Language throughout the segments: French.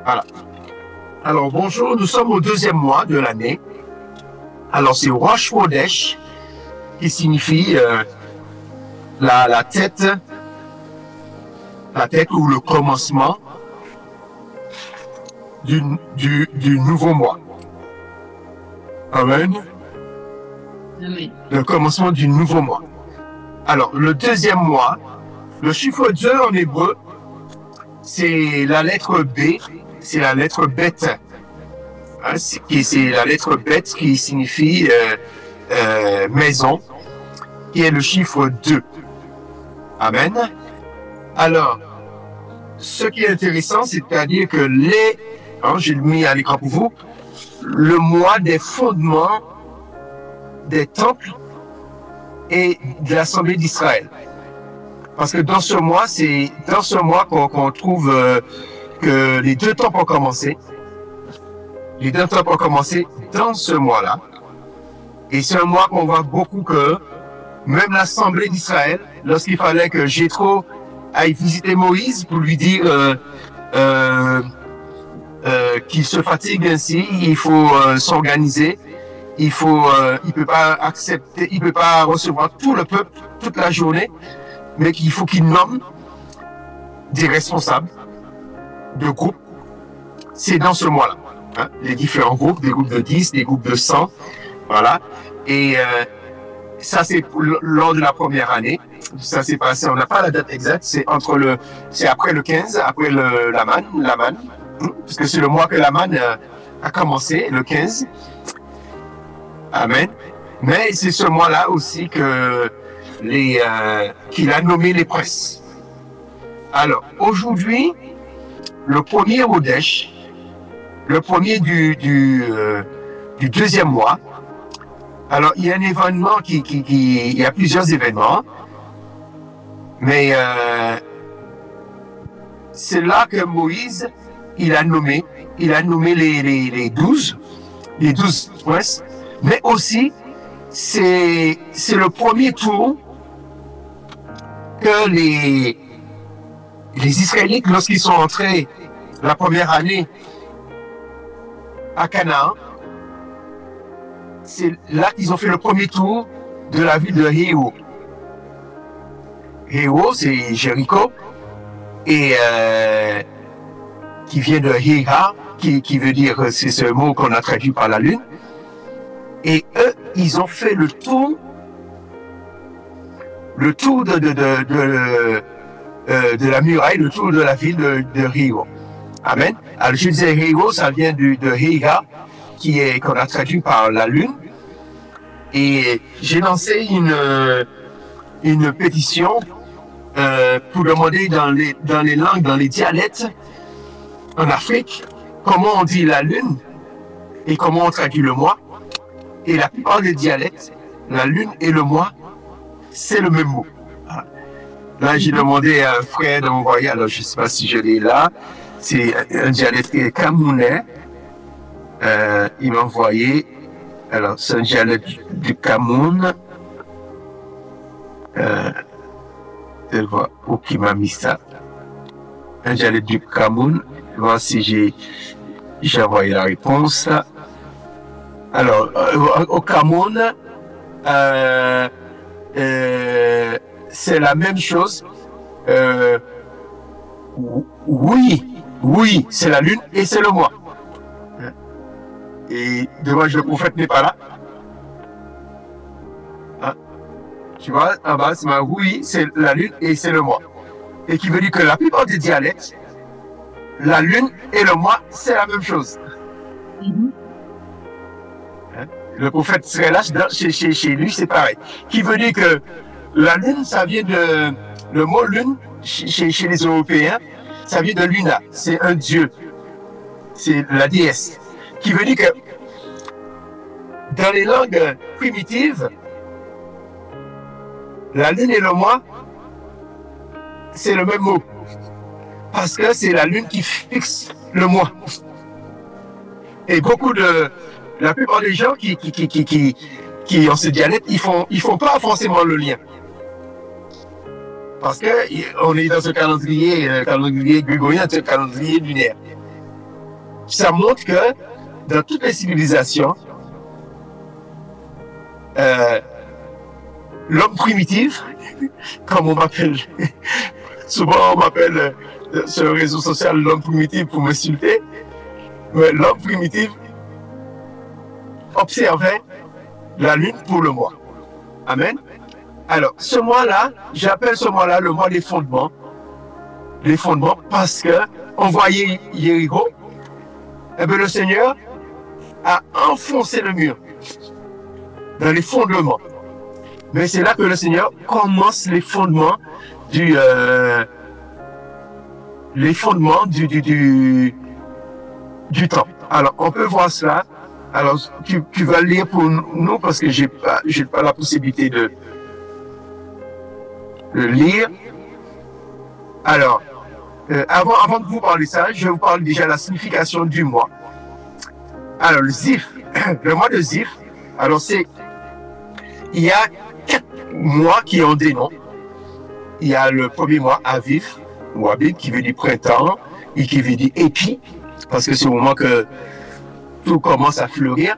Voilà. Alors, bonjour, nous sommes au deuxième mois de l'année. Alors, c'est Rosh Chodesh, qui signifie la tête ou le commencement du nouveau mois. Amen. Amen. Le commencement du nouveau mois. Alors, le deuxième mois, le chiffre 2 en hébreu, c'est la lettre B, c'est la lettre bête. Hein, c'est la lettre bête qui signifie maison, qui est le chiffre 2. Amen. Alors, ce qui est intéressant, c'est-à-dire que j'ai mis à l'écran pour vous, le mois des fondements des temples et de l'Assemblée d'Israël. Parce que dans ce mois, c'est dans ce mois qu'on trouve que les deux temples ont commencé. Les deux temples ont commencé dans ce mois-là. Et c'est un mois qu'on voit beaucoup que même l'Assemblée d'Israël, lorsqu'il fallait que Jéthro aille visiter Moïse pour lui dire qu'il se fatigue ainsi, il faut s'organiser, il peut pas accepter, il peut pas recevoir tout le peuple toute la journée, mais qu'il faut qu'il nomme des responsables de groupes. C'est dans ce mois-là, hein, les différents groupes, des groupes de 10, des groupes de 100, voilà. Et ça, c'est lors de la première année. Ça s'est passé, on n'a pas la date exacte, c'est après le 15, après l'Aman, parce que c'est le mois que l'Aman a commencé, le 15. Amen. Mais c'est ce mois-là aussi que qu'il a nommé les princes. Alors, aujourd'hui, le premier Chodesh, le premier du deuxième mois, alors il y a un événement il y a plusieurs événements, mais c'est là que Moïse, il a nommé les 12 princes, mais aussi c'est le premier tour que les Israélites, lorsqu'ils sont entrés la première année à Canaan, c'est là qu'ils ont fait le premier tour de la ville de Héo. Héo, c'est Jéricho, et qui vient de Héha, qui veut dire, c'est ce mot qu'on a traduit par la lune. Et eux, ils ont fait le tour de la muraille, le tour de la ville de Rio. Amen. Alors je disais Rio, ça vient de Héha, qu'on a traduit par la lune. Et j'ai lancé une pétition pour demander dans les langues, dans les dialectes en Afrique, comment on dit la lune et comment on traduit le mois. Et la plupart des dialectes, la lune et le mois, c'est le même mot. Là, j'ai demandé à un frère de m'envoyer, alors je ne sais pas si je l'ai là, c'est un dialecte camerounais. Il m'a envoyé, alors c'est un dialecte du Cameroun. Je vois où qui m'a mis ça. Un dialecte du Cameroun. Voir si j'ai envoyé la réponse. Alors, au Cameroun, c'est la même chose. Oui, c'est la lune et c'est le mois. Et dommage, le prophète n'est pas là. Hein? Tu vois, en bas, c'est oui, c'est la lune et c'est le mois. Et qui veut dire que la plupart des dialectes, la lune et le mois, c'est la même chose. Le prophète serait là, chez lui, c'est pareil. Qui veut dire que la lune, ça vient de... Le mot lune, chez les Européens, ça vient de Luna. C'est un dieu. C'est la déesse. Qui veut dire que dans les langues primitives, la lune et le mois, c'est le même mot. Parce que c'est la lune qui fixe le mois. Et la plupart des gens qui ont ce dialecte, ils font pas forcément le lien. Parce qu'on est dans ce calendrier grégorien, un calendrier lunaire. ça montre que dans toutes les civilisations, l'homme primitif, comme on m'appelle, souvent on m'appelle sur le réseau social l'homme primitif pour m'insulter, mais l'homme primitif observait la lune pour le mois. Amen. Alors, ce mois-là, j'appelle ce mois-là le mois des fondements. Les fondements, parce que on voyait Jéricho, et bien le Seigneur a enfoncé le mur dans les fondements. Mais c'est là que le Seigneur commence les fondements du temple. Alors, on peut voir cela. Alors, tu vas lire pour nous parce que j'ai pas la possibilité de lire. Alors, avant de vous parler ça, je vous parle déjà de la signification du mois. Alors, le Zif, le mois de Zif, alors il y a 4 mois qui ont des noms. Il y a le premier mois, Aviv, ou Aviv, qui veut dire printemps, et qui veut dire épi, parce que c'est au moment que tout commence à fleurir.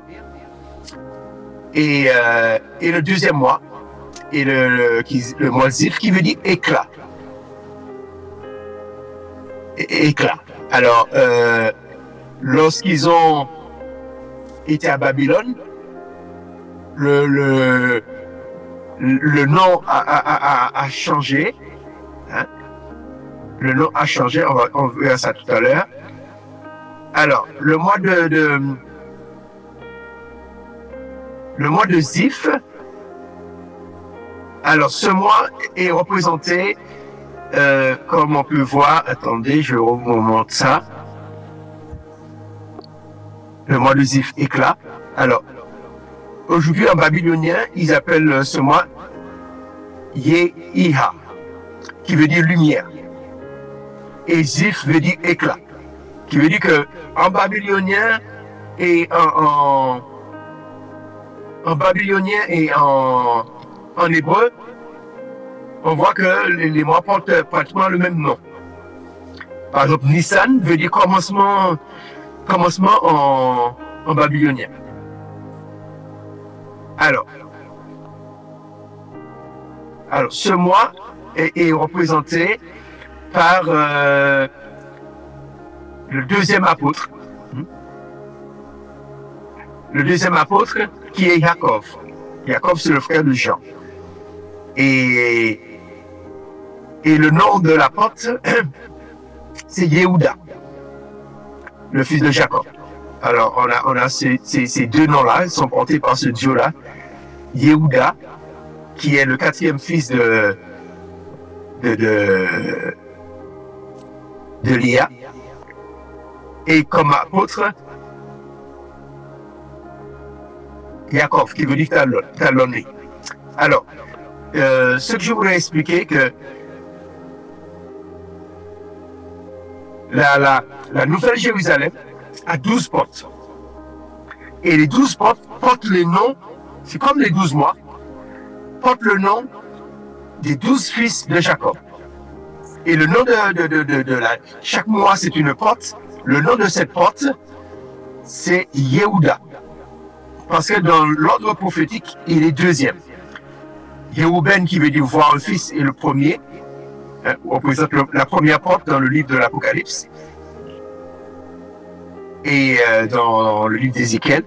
Et le deuxième mois, et le mois Zif, qui veut dire éclat. Éclat. Alors, lorsqu'ils ont été à Babylone, le nom a changé. Hein? Le nom a changé, on verra ça tout à l'heure. Alors, le mois de Zif, alors ce mois est représenté, comme on peut voir, attendez, je vous montre ça. Le mois de Zif, éclat. Alors, aujourd'hui, en babylonien, ils appellent ce mois Yehiha, qui veut dire lumière. Et Zif veut dire éclat, qui veut dire que en babylonien et en babylonien et en hébreu, on voit que les mois portent pratiquement le même nom. Par exemple, Nissan veut dire commencement en babylonien. Alors, ce mois est représenté par le deuxième apôtre. Le deuxième apôtre qui est Jacob. Jacob, c'est le frère de Jean. Et le nom de l'apôtre, c'est Yehuda, le fils de Jacob. Alors, on a ces deux noms-là, ils sont portés par ce Dieu-là, Yehuda, qui est le 4e fils de Léa, et comme apôtre, Jacob, qui veut dire talonné. Alors, ce que je voudrais expliquer, que la Nouvelle Jérusalem a 12 portes. Et les 12 portes portent les noms, c'est comme les 12 mois, portent le nom des 12 fils de Jacob. Et le nom chaque mois, c'est une porte. Le nom de cette porte, c'est Yehuda. Parce que dans l'ordre prophétique, il est deuxième. Yehuben, qui veut dire voir un fils, est le premier. Représente la première porte dans le livre de l'Apocalypse. Et dans le livre d'Ézéchiel.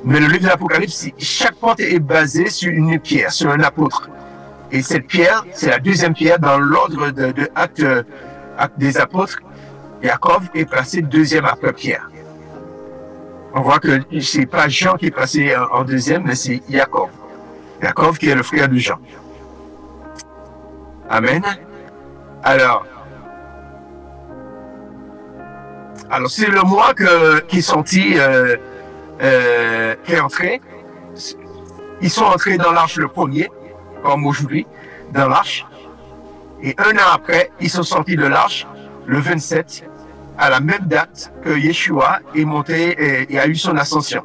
Mais le livre de l'Apocalypse, chaque porte est basée sur une pierre, sur un apôtre. Et cette pierre, c'est la deuxième pierre dans l'ordre de acte des apôtres. Jacob est placé deuxième après Pierre. On voit que c'est pas Jean qui est placé en deuxième, mais c'est Jacob. Jacob qui est le frère de Jean. Amen. Alors c'est le mois qui est sorti, qui est entré. Ils sont entrés dans l'arche le premier, comme aujourd'hui, dans l'arche. Et un an après, ils sont sortis de l'arche, le 27, à la même date que Yeshua est monté et a eu son ascension.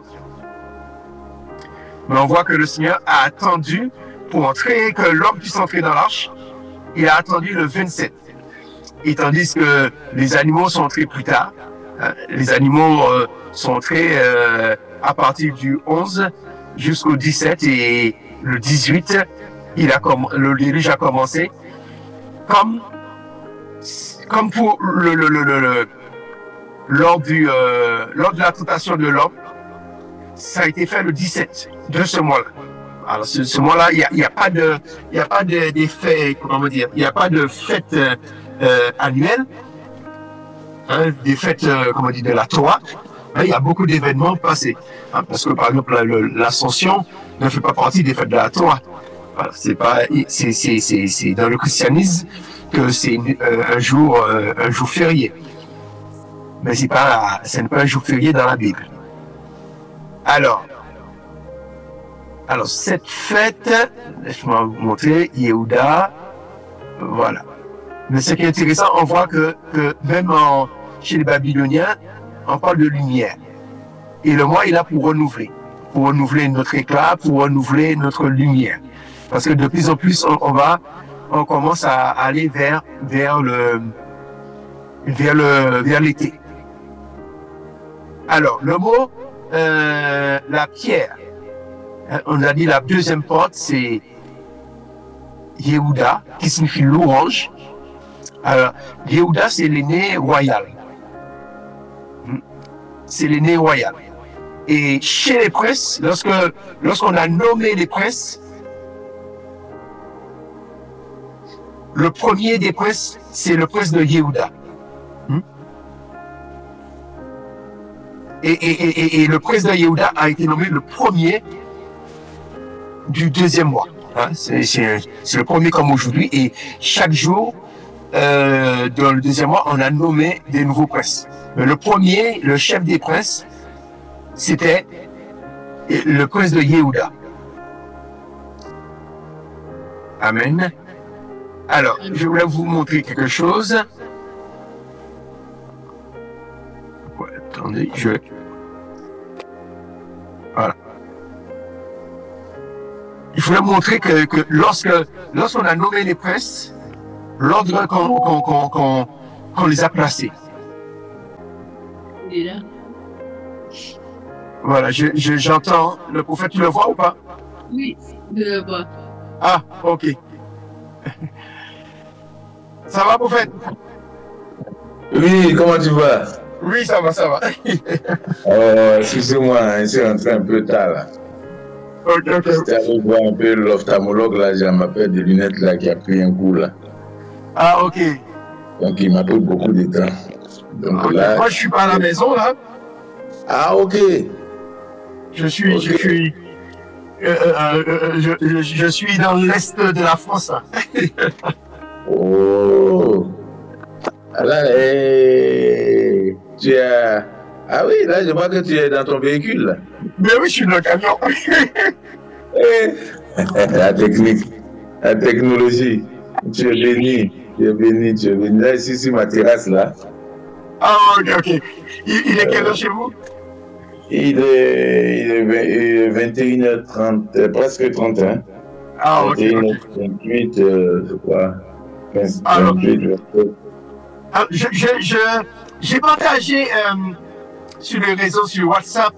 Mais on voit que le Seigneur a attendu pour entrer, que l'homme puisse entrer dans l'arche. Il a attendu le 27. Et tandis que les animaux sont entrés plus tard, Les animaux sont entrés à partir du 11 jusqu'au 17 et le 18, le déluge a commencé comme pour lors de la tentation de l'homme, ça a été fait le 17 de ce mois-là. Alors, ce mois-là, il n'y a pas d'effet, comment dire, il n'y a pas de fête annuelle, hein, des fêtes, comment dire, de la Torah. Il y a beaucoup d'événements passés. Hein, parce que, par exemple, l'Ascension ne fait pas partie des fêtes de la Torah. Voilà, c'est dans le christianisme que c'est un jour férié. Mais ce n'est pas un jour férié dans la Bible. Alors cette fête, laisse-moi vous montrer, Yehuda, voilà. Mais ce qui est intéressant, on voit que même chez les Babyloniens, on parle de lumière. Et le mois est là pour renouveler notre éclat, pour renouveler notre lumière. Parce que de plus en plus, on commence à aller vers l'été. Alors, le mot, la pierre, on a dit la deuxième porte, c'est Yehuda, qui signifie louange. Alors, Yehuda, c'est l'aîné royal. C'est l'aîné royal. Et chez les princes, lorsqu'on a nommé les princes, le premier des princes, c'est le prince de Yehuda. Et le prince de Yehuda a été nommé le premier du deuxième mois. Hein, c'est le premier comme aujourd'hui. Et chaque jour, dans le deuxième mois, on a nommé des nouveaux princes. Mais le premier, le chef des princes, c'était le prince de Yehuda. Amen. Alors, je voulais vous montrer quelque chose. Ouais, attendez, voilà. Il faut montrer que lorsqu'on a nommé les princes, l'ordre qu'on les a placés. Il est là. Voilà, j'entends le prophète, tu le vois ou pas? Oui, je le vois. Ah, ok. Ça va, prophète? Oui, comment tu vas? Oui, ça va, ça va. Excusez-moi, hein, c'est rentré un peu tard là. Ok. J'étais allé voir un peu l'ophtalmologue là, j'ai ma paire de lunettes là qui a pris un coup là. Ah, ok. Donc il m'a pris beaucoup de temps. Donc, Okay. là, moi, je suis pas à la maison là. Ah, ok. Je suis dans l'est de la France. Là. Oh. Là, tu as... Ah oui, là, je vois que tu es dans ton véhicule là. Mais oui, je suis dans le camion. La technique, la technologie. Tu es béni, tu es béni, tu es béni. Là, ici, sur ma terrasse là. Ah, ok. Il est quelle heure chez vous? Il est 21h30, presque 31. Ah, ok. 21h38, je crois. 28, j'ai partagé sur les réseaux, sur WhatsApp,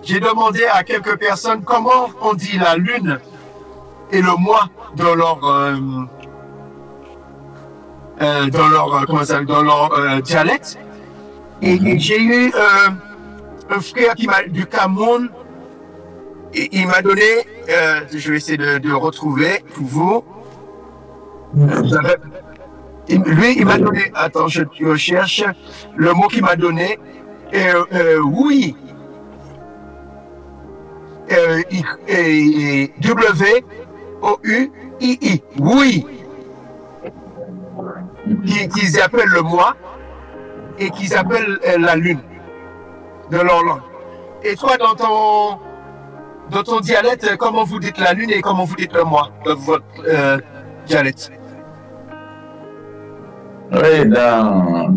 j'ai demandé à quelques personnes comment on dit la lune et le mois dans leur dialecte. Et j'ai eu un frère du Cameroun, il m'a donné, je vais essayer de retrouver pour vous. Lui, il m'a donné, attends, je recherche le mot qu'il m'a donné, oui, W-O-U-I-I, oui, qu'ils appellent le mois et qu'ils appellent la lune de leur langue. Et toi, dans ton dialecte, comment vous dites la lune et comment vous dites le mois dans votre dialecte? Oui, dans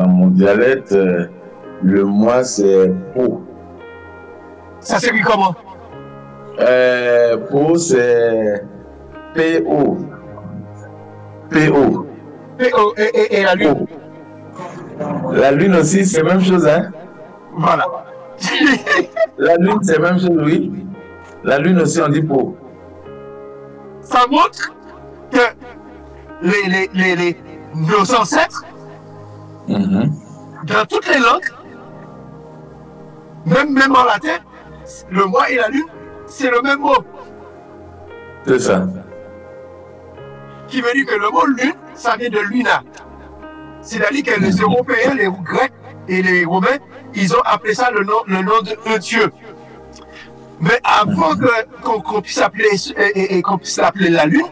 mon dialecte, le mois c'est Po. Ça s'écrit comment? Po c'est P-O. P-O. P-O et la lune? La lune aussi, c'est la même chose, hein? Voilà. La lune, c'est la même chose, oui. La lune aussi, on dit pour. Ça montre que nos ancêtres, dans toutes les langues, même en latin, le mois et la lune, c'est le même mot. C'est ça. Qui veut dire que le mot lune, ça vient de luna. C'est-à-dire que les Européens, les Grecs et les Romains, ils ont appelé ça le nom de Dieu. Mais avant qu'on puisse l'appeler la lune,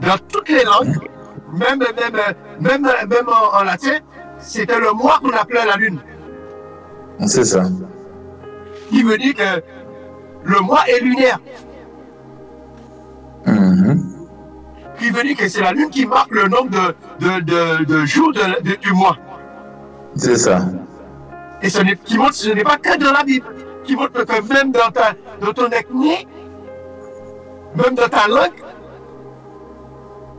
dans toutes les langues, même en latin, c'était le mois qu'on appelait la lune. C'est ça. Qui veut dire que le mois est lunaire. Qui veut dire que c'est la lune qui marque le nombre de jours du mois. C'est ça. Et ce n'est pas que dans la Bible. Qui montre que même dans ton ethnie, même dans ta langue,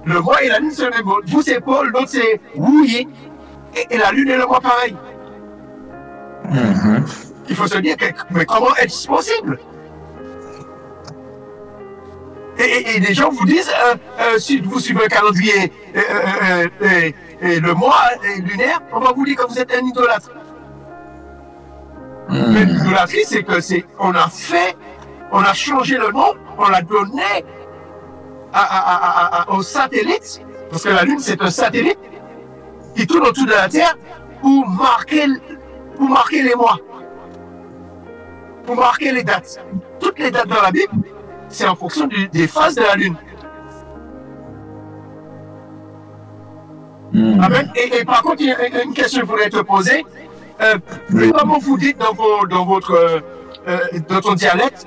le mois et la lune, c'est le même mot. Vous, c'est Paul, l'autre, c'est Wouyi. Et la lune et le mois, pareil. Il faut se dire, mais comment est-ce possible? Et les gens vous disent, si vous suivez un calendrier et le mois lunaire, on va vous dire que vous êtes un idolâtre. Mais l'idolâtrie, c'est que on a changé le nom, on l'a donné au satellite, parce que la Lune, c'est un satellite qui tourne autour de la Terre pour marquer les mois, pour marquer les dates. Toutes les dates dans la Bible, c'est en fonction des phases de la Lune. Amen. Et par contre, il y a une question que je voudrais te poser. Comment vous dites dans ton dialecte,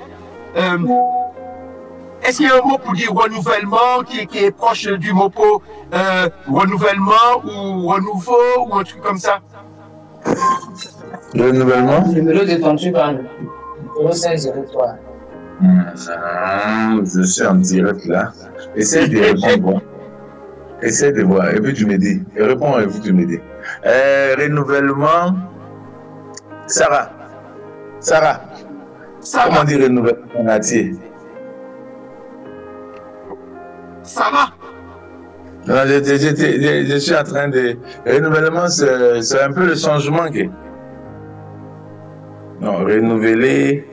est-ce qu'il y a un mot pour dire renouvellement qui est proche du mot pour renouvellement ou renouveau ou un truc comme ça? Le renouvellement? Numéro détendu par le 0503. Je suis en direct là. Essaye de répondre. Essaye de voir. Et puis tu me dis. Réponds et puis tu me dis. Renouvellement. Sarah. Comment dire renouvellement en entier? Sarah. Non, je suis en train de... Renouvellement, c'est un peu le changement. Non, renouveler...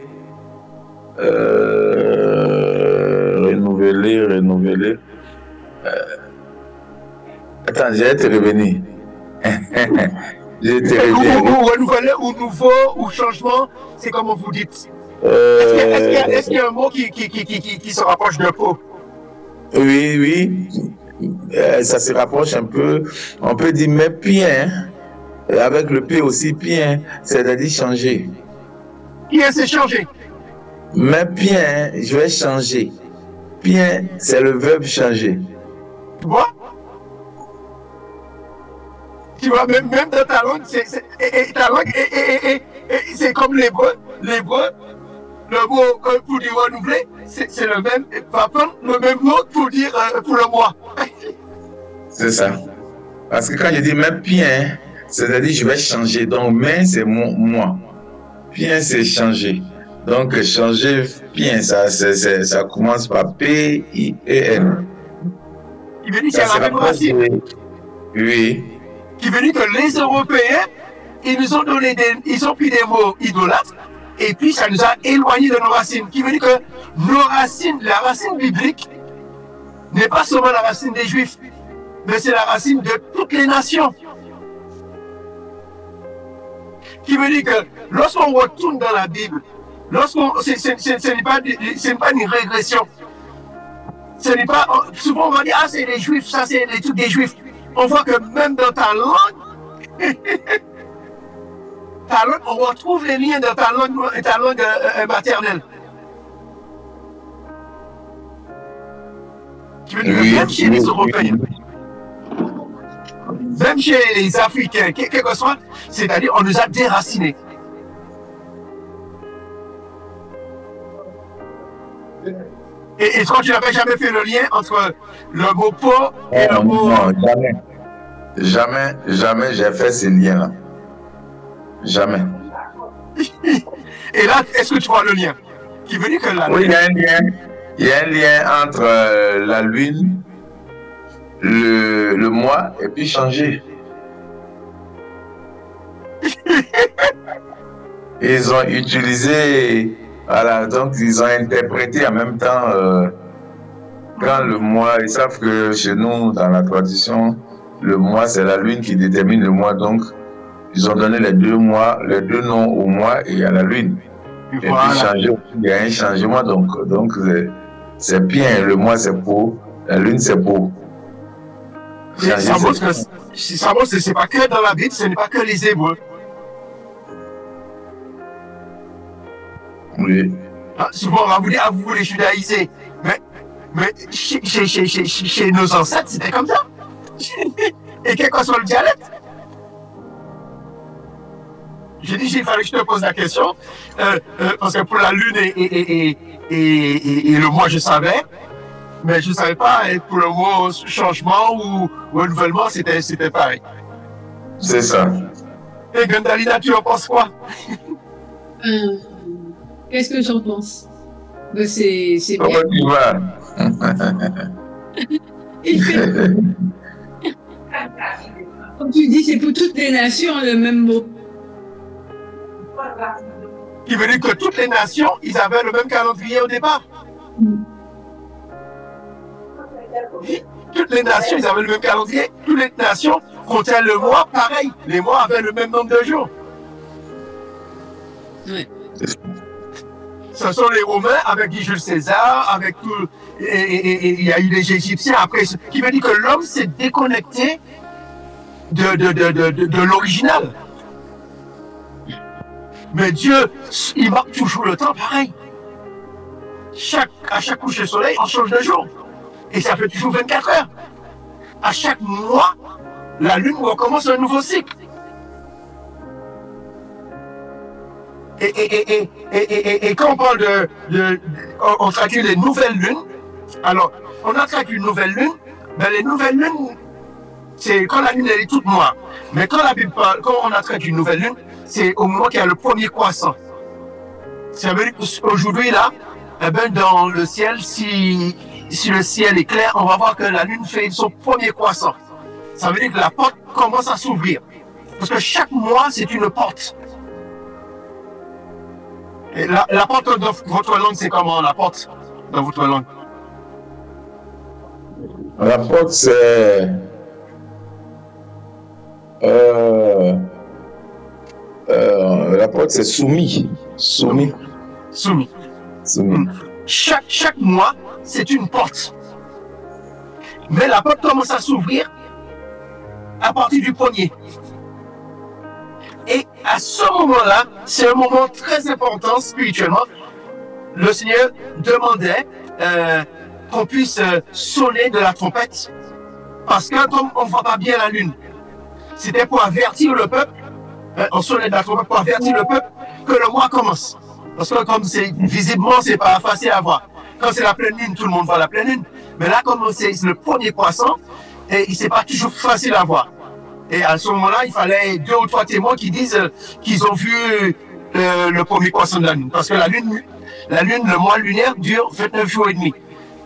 renouveler... Attends, j'ai été revenu. Ou renouveler, ou nouveau, ou changement, c'est comme vous dites. Est-ce qu'il y a un mot qui se rapproche d'un pot? Oui. Ça se rapproche un peu. On peut dire mais bien. Avec le P aussi, bien. C'est-à-dire changer. Bien, c'est changer. Mais bien, je vais changer. Bien, c'est le verbe changer. Tu vois? Tu vois, même dans ta langue, c'est comme l'hébreu. L'hébreu, le mot pour dire renouveler, c'est le même, va prendre le même mot pour dire pour le mois. C'est ça. Parce que quand je dis même bien, c'est-à-dire je vais changer. Donc, mais c'est moi. Bien, c'est changer. Donc, changer, bien, ça commence par P-I-E-N. Il veut dire qu'il y a la même racine. Oui. Qui veut dire que les Européens, ils nous ont donné ils ont pris des mots idolâtres, et puis ça nous a éloignés de nos racines. Qui veut dire que nos racines, la racine biblique, n'est pas seulement la racine des Juifs, mais c'est la racine de toutes les nations. Qui veut dire que lorsqu'on retourne dans la Bible, ce n'est pas une régression. Ce n'est pas, souvent on va dire, ah c'est les Juifs, ça c'est les trucs des Juifs. On voit que même dans ta langue, on retrouve les liens dans ta langue maternelle. Tu veux dire que même chez les Européens, même chez les Africains, quel que soit, c'est-à-dire on nous a déracinés. Et toi, tu n'avais jamais fait le lien entre le mot pot et le mot... Non, jamais. Jamais, jamais j'ai fait ces liens-là. Jamais. Et là, est-ce que tu vois le lien? Qui veut dire que la Oui, il y a un lien. Il y a un lien entre la lune, le mois et puis changer. Ils ont utilisé, voilà, donc ils ont interprété en même temps quand le mois, ils savent que chez nous, dans la tradition, le mois c'est la lune qui détermine le mois, donc ils ont donné les deux mois, les deux noms au mois et à la lune. Et puis changer, il y a un changement, donc c'est bien, le mois c'est pour, la lune c'est pour. Ça montre que c'est pas que dans la Bible, ce n'est pas que les Hébreux. Oui. Souvent, on va vous dire, ah, vous voulez judaïser. Mais chez nos ancêtres, c'était comme ça. Et quel que soit le dialecte. J'ai dit, il fallait que je te pose la question. Parce que pour la lune et le mois, je savais. Mais je ne savais pas, et pour le mot changement ou renouvellement, c'était pareil. C'est ça. Et Gandalina, tu en penses quoi? Qu'est-ce que j'en pense? C'est bien. Comment tu vas? Comme tu dis, c'est pour toutes les nations le même mot. Qui veut dire que toutes les nations, ils avaient le même calendrier au départ. Toutes les nations, ils avaient le même calendrier. Toutes les nations comptaient le mois pareil. Les mois avaient le même nombre de jours. Ouais. Ce sont les Romains avec Jules César, avec tout. Et il y a eu les Égyptiens après. Qui veut dire que l'homme s'est déconnecté de l'original. Mais Dieu, il marque toujours le temps pareil. À chaque coucher de soleil, on change de jour. Et ça fait toujours 24 heures. À chaque mois, la lune recommence un nouveau cycle. Et quand on parle on traduit les nouvelles lunes, alors on a traduit une nouvelle lune, mais les nouvelles lunes, c'est quand la lune elle est toute noire. Mais quand la Bible parle, quand on a traduit une nouvelle lune, c'est au moment qu'il y a le premier croissant. Ça veut dire qu'aujourd'hui là, eh ben, dans le ciel, si le ciel est clair, on va voir que la lune fait son premier croissant. Ça veut dire que la porte commence à s'ouvrir. Parce que chaque mois, c'est une porte. Et la porte dans votre langue, c'est comment la porte dans votre langue? La porte, c'est... la porte, c'est soumis. Soumis. Soumis. Soumis. Chaque mois, c'est une porte. Mais la porte commence à s'ouvrir à partir du premier. Et à ce moment-là, c'est un moment très important spirituellement. Le Seigneur demandait qu'on puisse sonner de la trompette. Parce que comme on ne voit pas bien la lune, c'était pour avertir le peuple, on sonnait de la trompette pour avertir le peuple que le mois commence. Parce que comme c'est visiblement, c'est pas facile à voir. Quand c'est la pleine lune, tout le monde voit la pleine lune. Mais là, comme c'est le premier croissant, et c'est pas toujours facile à voir. Et à ce moment-là, il fallait 2 ou 3 témoins qui disent qu'ils ont vu le premier croissant de la lune. Parce que la lune, le mois lunaire dure 29 jours et demi.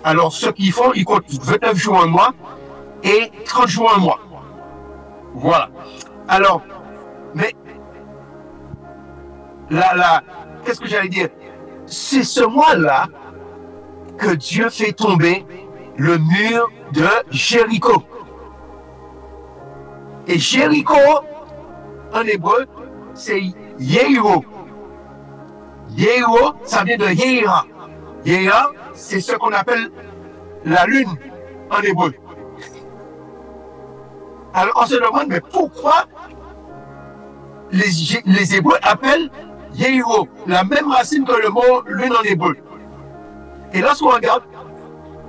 Alors, ceux qui font, ils comptent 29 jours un mois et 30 jours un mois. Voilà. Alors, mais qu'est-ce que j'allais dire? C'est ce mois-là que Dieu fait tomber le mur de Jéricho. Et Jéricho, en hébreu, c'est Yéhiro. Yéhiro, ça vient de Yéhira. Yéhira, c'est ce qu'on appelle la lune en hébreu. Alors on se demande, mais pourquoi les Hébreux appellent Yéhiro, la même racine que le mot lune en hébreu. Et lorsqu'on regarde,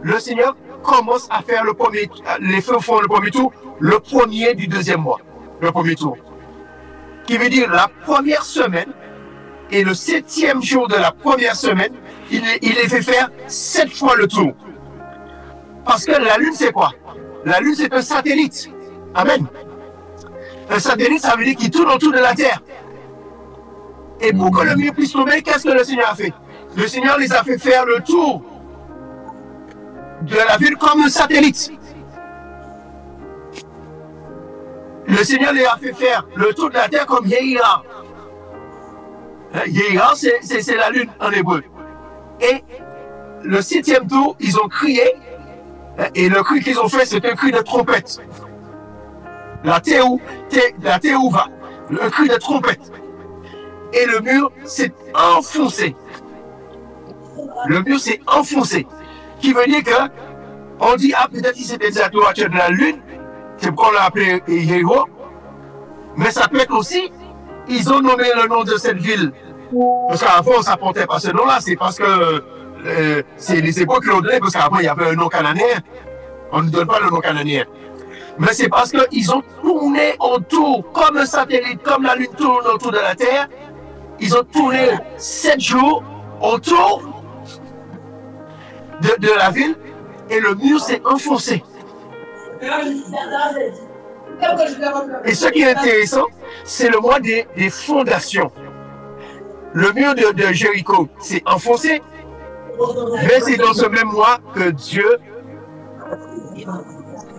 le Seigneur commence à faire les feux font le premier tour, le premier du deuxième mois, le premier tour. Qui veut dire la première semaine et le 7e jour de la première semaine, il les fait faire 7 fois le tour. Parce que la lune, c'est quoi? La lune, c'est un satellite. Amen. Un satellite, ça veut dire qu'il tourne autour de la Terre. Et pour que le mur puisse tomber, qu'est-ce que le Seigneur a fait? Le Seigneur les a fait faire le tour de la ville comme un satellite. Le Seigneur les a fait faire le tour de la terre comme Yehiya. Yehiya, c'est la lune en hébreu. Et le 7e tour, ils ont crié. Et le cri qu'ils ont fait, c'est un cri de trompette. La Théouva, un cri de trompette. Et le mur s'est enfoncé. Le mur s'est enfoncé. Qui veut dire que, on dit, ah, peut-être qu'il s'était exactement de la lune. C'est pourquoi on l'a appelé Yého. Mais ça peut être aussi, ils ont nommé le nom de cette ville. Parce qu'avant, ça ne portait pas ce nom-là. C'est parce que c'est les Hébreux qui l'ont donné, parce qu'avant, il y avait un nom cananéen. On ne donne pas le nom cananéen. Mais c'est parce qu'ils ont tourné autour, comme un satellite, comme la lune tourne autour de la Terre. Ils ont tourné 7 jours autour de la ville et le mur s'est enfoncé. Et ce qui est intéressant, c'est le mois des fondations. Le mur de Jéricho s'est enfoncé, mais c'est dans ce même mois que Dieu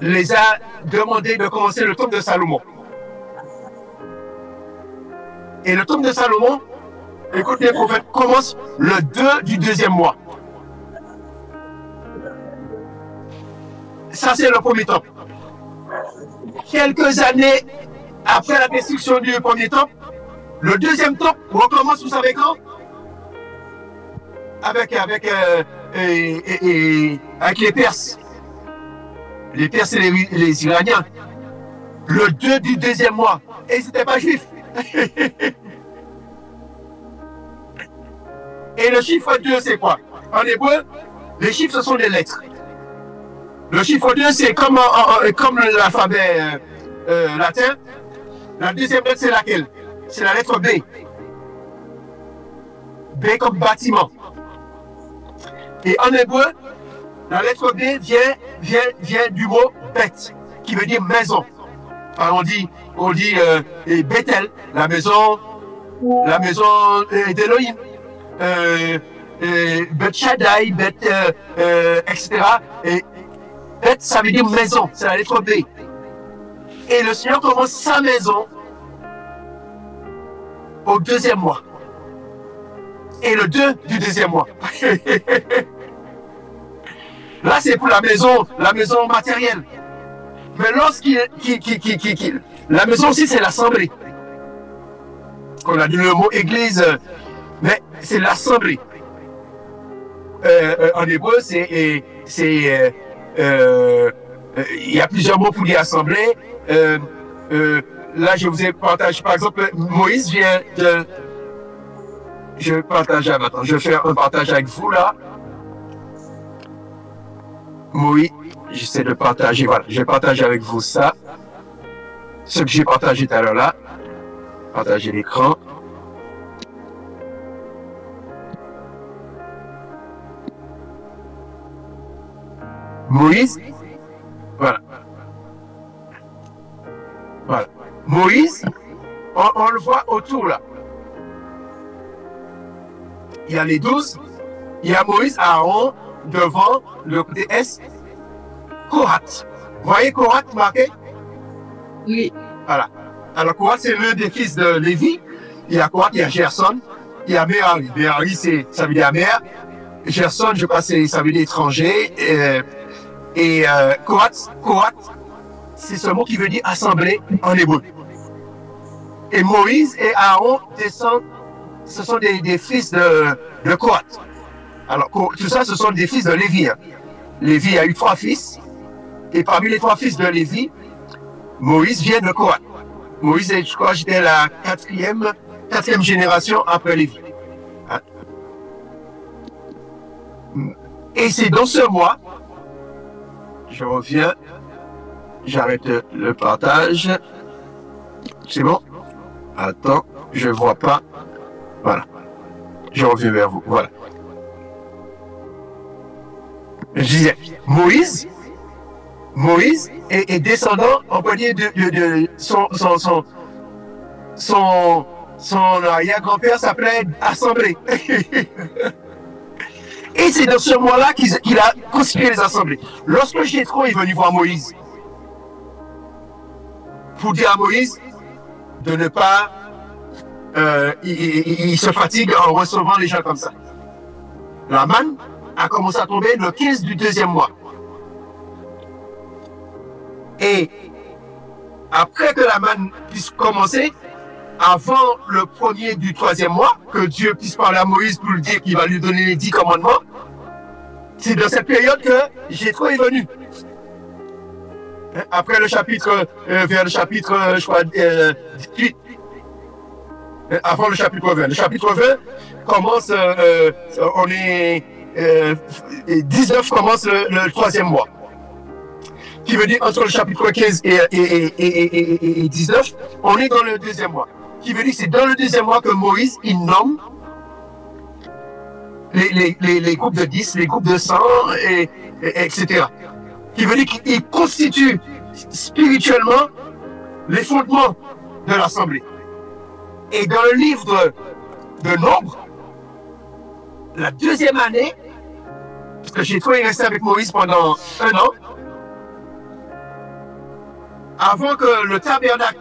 les a demandé de commencer le temple de Salomon. Et le temple de Salomon, écoutez, les prophètes, commence le 2 du 2e mois. Ça, c'est le premier temple. Quelques années après la destruction du premier temple, le 2e temple recommence, vous savez quand? Avec les Perses. Les Perses et les Iraniens. Le 2 du 2e mois. Et ils n'étaient pas juifs. Et le chiffre 2, c'est quoi? En hébreu, les chiffres, ce sont des lettres. Le chiffre 2, c'est comme l'alphabet latin. La deuxième lettre, c'est laquelle? C'est la lettre B. B comme bâtiment. Et en hébreu, la lettre B vient du mot bête, qui veut dire maison. Enfin, on dit Bethel, la maison d'Elohim. Beth Shaddai, etc. Et Beth, ça veut dire maison, c'est la lettre B. Et le Seigneur commence sa maison au 2e mois. Et le 2 du 2e mois. Là, c'est pour la maison matérielle. Mais la maison aussi, c'est l'assemblée. On a dit le mot église, mais c'est l'assemblée. En hébreu, il y a plusieurs mots pour dire assemblée. Là, je vous ai partagé, par exemple, Moïse vient de... Je vais partager maintenant. Je vais faire un partage avec vous, là. Moïse, j'essaie de partager, voilà. Je vais partager avec vous ça. Ce que j'ai partagé tout à l'heure, là. Partager l'écran. Moïse, voilà. Voilà. Moïse, on le voit autour là. Il y a les 12, il y a Moïse, Aaron, devant, le côté est, Kohath. Vous voyez Kohath marqué? Oui. Voilà. Alors Kohath, c'est l'un des fils de Lévi. Il y a Kohath, il y a Gerson, il y a Merari. Merari, ça veut dire mère. Gerson, je crois, ça veut dire étranger. Kohath, c'est ce mot qui veut dire assemblée en hébreu. Et Moïse et Aaron descendent, ce sont des fils de Kohath. Alors, tout ça, ce sont des fils de Lévi. Hein. Lévi a eu 3 fils. Et parmi les 3 fils de Lévi, Moïse vient de Kohath. Moïse, je crois, j'étais la 4e génération après Lévi. Hein. Et c'est dans ce mois, je reviens, j'arrête le partage. C'est bon? Attends, je ne vois pas. Voilà. Je reviens vers vous. Voilà. Je disais, Moïse Moïse est descendant, on peut dire, de son arrière-grand-père s'appelait Assemblée. Et c'est dans ce mois-là qu'il a constitué les assemblées. Lorsque Jéthro est venu voir Moïse, pour dire à Moïse de ne pas... il se fatigue en recevant les gens comme ça. La manne a commencé à tomber le 15 du deuxième mois. Et après que la manne puisse commencer, avant le premier du troisième mois, que Dieu puisse parler à Moïse pour lui dire qu'il va lui donner les 10 commandements, c'est dans cette période que Jéthro est venu. Après le chapitre, vers le chapitre, je crois, 18, avant le chapitre 20. Le chapitre 20 commence, on est, 19 commence le troisième mois. Qui veut dire entre le chapitre 15 et 19, on est dans le deuxième mois. Qui veut dire que c'est dans le deuxième mois que Moïse, il nomme les groupes de 10, les groupes de 100, etc. Qui veut dire qu'il constitue spirituellement les fondements de l'Assemblée. Et dans le livre de Nombre, la deuxième année, parce que Jéthro est resté avec Moïse pendant 1 an, avant que le tabernacle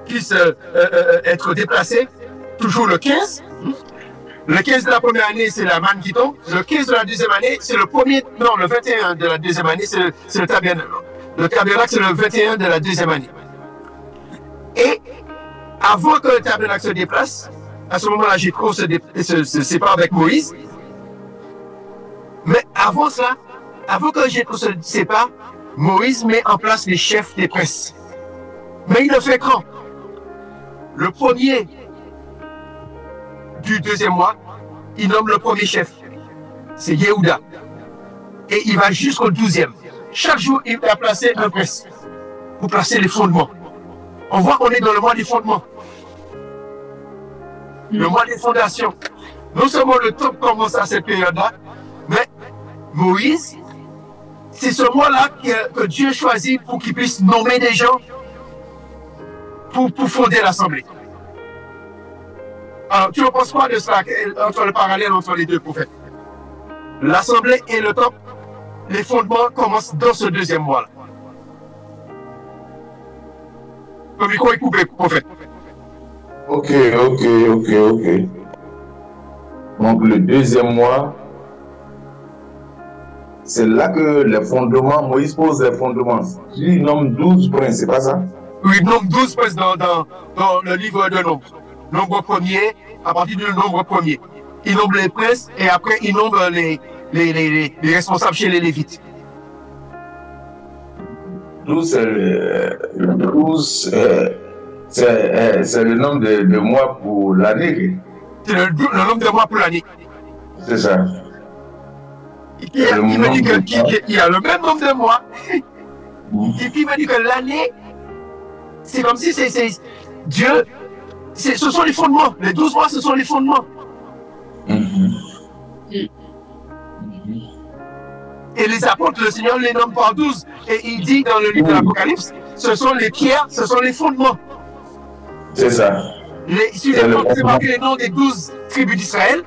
puisse être déplacé, toujours le 15. Le 15 de la première année, c'est la manne qui tombe. Le 15 de la deuxième année, c'est le premier... Non, le 21 de la deuxième année, c'est le tabernacle. Le tabernacle, c'est le 21 de la deuxième année. Et avant que le tabernacle se déplace, à ce moment-là, Jéthro se sépare avec Moïse. Mais avant cela, avant que Jéthro se sépare, Moïse met en place les chefs des princes. Mais il le fait quand? Le premier du deuxième mois, il nomme le premier chef. C'est Yehuda. Et il va jusqu'au 12e. Chaque jour, il a placé un prince pour placer les fondements. On voit qu'on est dans le mois des fondements. Le mois des fondations. Non seulement le top commence à cette période-là, mais Moïse, c'est ce mois-là que Dieu choisit pour qu'il puisse nommer des gens pour fonder l'Assemblée. Alors, tu en penses quoi de cela, entre le parallèle entre les deux prophètes? L'Assemblée et le top, les fondements commencent dans ce deuxième mois-là. Le micro est coupé, prophète. Ok. Donc, le deuxième mois, c'est là que les fondements, Moïse pose les fondements. Il nomme 12 princes, c'est pas ça? Oui, il nomme 12 princes dans le livre de Nombre. Nombre premier, à partir du nombre premier. Il nomme les princes et après il nomme les responsables chez les Lévites. 12, c'est le nombre de mois pour l'année. C'est le nombre de mois pour l'année. C'est ça. Qui veut dire qu'il y a le même nombre de mois. Qui veut dire que l'année, c'est comme si c'est Dieu, ce sont les fondements. Les 12 mois, ce sont les fondements. Et les apôtres, le Seigneur les nomme par 12. Et il dit dans le livre de l'Apocalypse, ce sont les pierres, ce sont les fondements. C'est ça. C'est marqué les noms des 12 tribus d'Israël.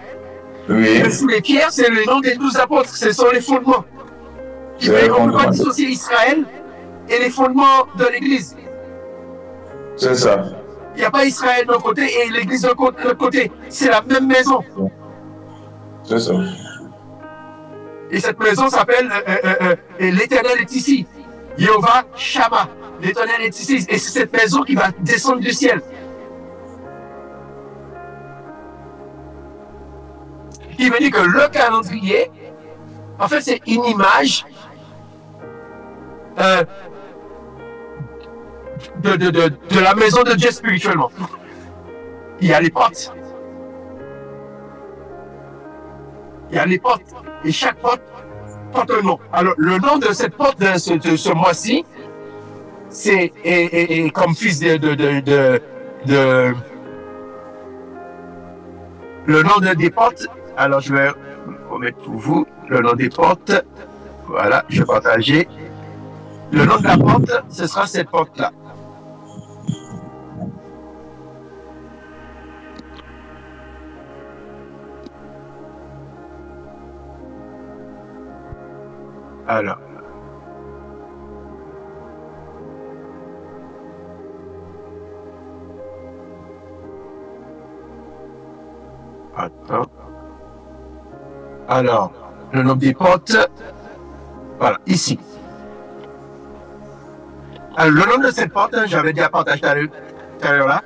Oui. Mais sous les pierres, c'est le nom des 12 apôtres. Ce sont les fondements. On ne peut pas dissocier Israël et les fondements de l'Église. C'est ça. Il n'y a pas Israël d'un côté et l'Église de l'autre côté. C'est la même maison. C'est ça. Et cette maison s'appelle l'Éternel est ici. Yehovah Shammah. L'Éternel est ici. Et c'est cette maison qui va descendre du ciel. Il veut dire que le calendrier, en fait, c'est une image de la maison de Dieu spirituellement. Il y a les portes. Il y a les portes. Et chaque porte porte un nom. Alors, le nom de cette porte de ce mois-ci, c'est comme fils le nom des portes. Alors, je vais remettre pour vous le nom des portes. Voilà, je vais partager. Le nom de la porte, ce sera cette porte-là. Alors. Attends. Alors, le nom des portes, voilà, ici. Alors, le nom de cette porte, j'avais déjà partagé tout à l'heure là.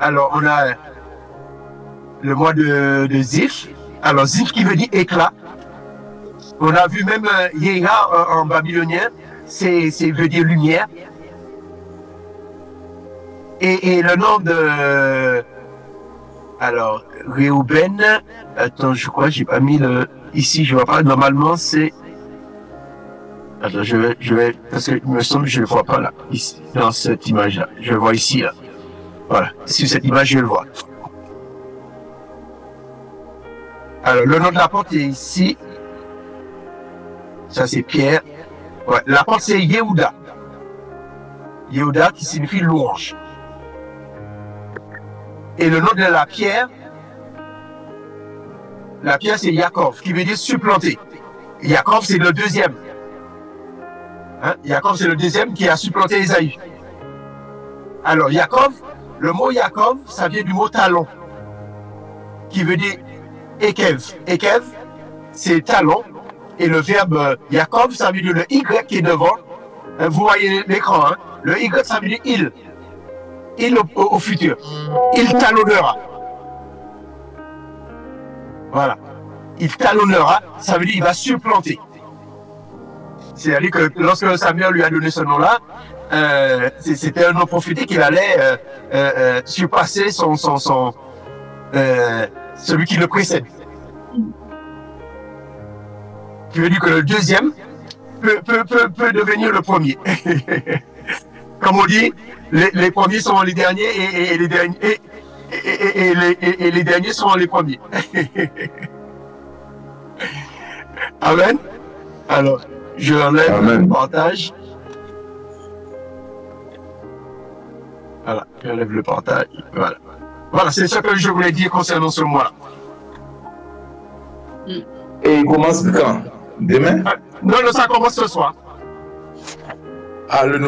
Alors, on a le mois de Zif. Alors, Zif qui veut dire éclat. On a vu même Yeha en babylonien, c'est veut dire lumière. Et le nom de... Alors, Réhouben, attends, je crois que j'ai pas mis le... Ici, je vois pas, normalement c'est... Attends, je vais... Parce que il me semble que je le vois pas là, ici, dans cette image-là. Je le vois ici, là. Voilà, sur cette image, je le vois. Alors, le nom de la porte est ici. Ça, c'est Pierre. Ouais, la porte, c'est Yehuda. Yehuda qui signifie louange. Et le nom de la pierre, c'est Yaakov, qui veut dire supplanter. Yaakov, c'est le deuxième. Hein? Yaakov, c'est le deuxième qui a supplanté Ésaü. Alors, Yaakov, le mot Yaakov, ça vient du mot talon, qui veut dire Ekev. Ekev, c'est talon. Et le verbe Yaakov, ça veut dire le Y qui est devant. Vous voyez l'écran, hein? Le Y, ça veut dire il. Il au futur. Il talonnera. Voilà. Il talonnera, ça veut dire qu'il va supplanter. C'est-à-dire que lorsque Samuel lui a donné ce nom-là, c'était un nom prophétique qu'il allait surpasser celui qui le précède. Qui veut dire que le deuxième peut devenir le premier. Comme on dit, les premiers sont les derniers et les derniers et les derniers sont les premiers. Amen. Alors, je enlève le partage. Voilà, j'enlève le partage. Voilà. Voilà, c'est ce que je voulais dire concernant ce mois-là. Et il commence quand? Demain? Non, ça commence ce soir. Ah, le